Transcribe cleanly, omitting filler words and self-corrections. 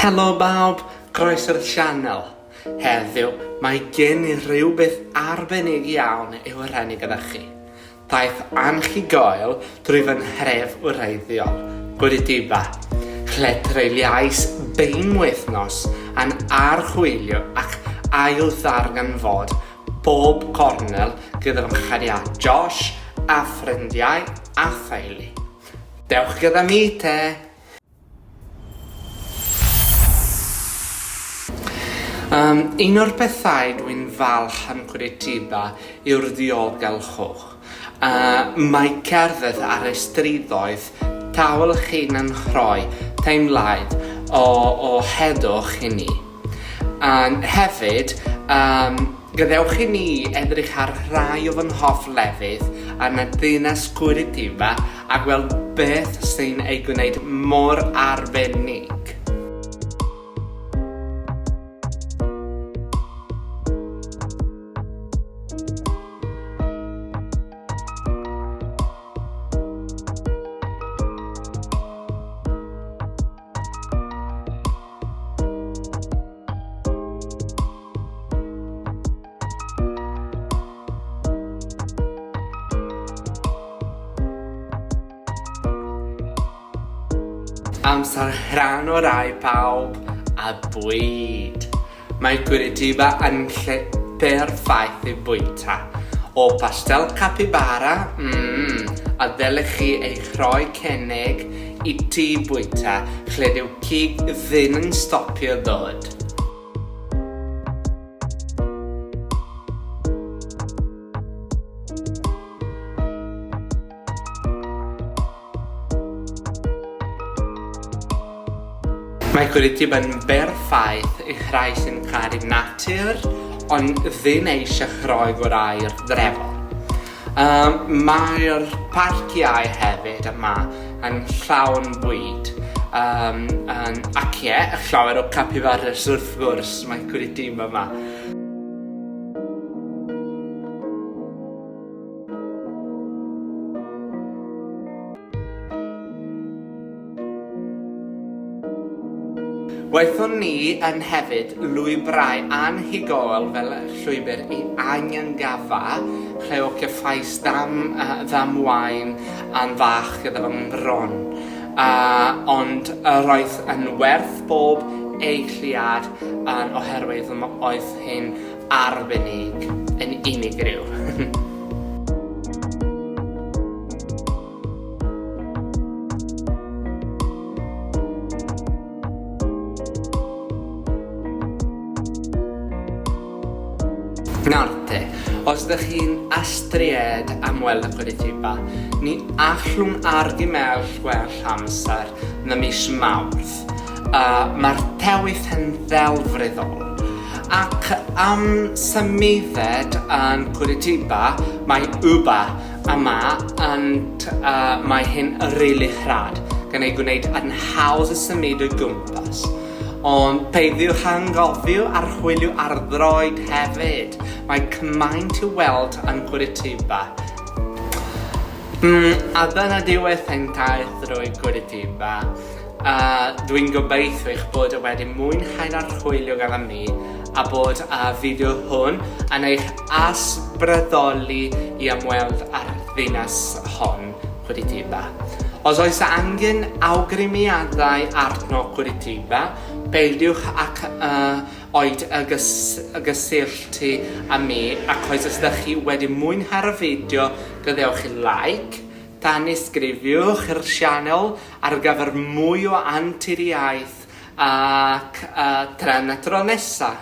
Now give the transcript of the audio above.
Helo bawb, croeso'r sianel. Heddiw, mae gen i rhywbeth arbennig iawn i'w rhannu gyda chi. Daeth anhygoel drwy fy nhref wreiddiol, Curitiba, lle treiliais beunwythnos yn archwiliwch ac ail ddarganfod bob cornel gyda fy chariad Josh a ffrindiau a theulu. Dewch gyda mi te! Un o'r bethau dwi'n falch am Curitiba yw'r diogel chwch. Mae cerdded ar y strydoedd tawl chi'n yn chroi teimlad o heddwch i ni. Hefyd, gadewch i ni edrych ar rhai o fy hoff lefydd yn y ddinas Curitiba a gweld beth sy'n ei gwneud mor arbennig. Amser rhan o'r rai pawb a bwyd. Mae Curitiba yn lle perffaith i bwyta. O pastel capybara, a ddylech chi ei chroi cennig i tŷ bwyta, lle dyw cig ddim yn stopio ddod. Mae Curitiba yn berffaith i rhai sy'n caru natur, ond ddim eisiau chroi gwrai'r drefol. Mae'r parciau hefyd yma yn llawn bwyd. Ac ie, llawer o capibaras wrth gwrs mae Curitiba yma. Waethon ni yn hefyd lwybrau anhygoel fel llwybr i angengafa, lle o cyffais ddamwain a'n fach gyda fy mbron. Ond roedd yn werth bob eiliad oherwydd oedd hyn arbennig yn unigryw. Nawr te, os ydych chi'n astried am weld y Curitiba, ni allwn argymell gwell amser na mis Mawrth. Mae'r tewydd yn ddelfryddol. Ac am symuded yn Curitiba, mae Uber yma, ond mae hyn rili rhad, gan ei gwneud yn hawdd y symud o gwmpas. Ond peidiwch angofio archwilio ar droed hefyd. Mae cymaint i weld yn Curitiba. A dyna diwedd ein taith drwy Curitiba. Dwi'n gobeithio eich bod wedi mwynhau'r archwilio gyda mi a bod fideo hwn yn eich asbrydoli i ymweld â'r ddinas hon, Curitiba. Os oes angen awgrymiadau arno Curitiba, peidiwch ac oed y gysylltu â mi, ac os ydych chi wedi mwynhau'r fideo, gadewch i like, tanysgrifiwch i'r sianel ar gyfer mwy o anturiaeth ac tren y tro nesa.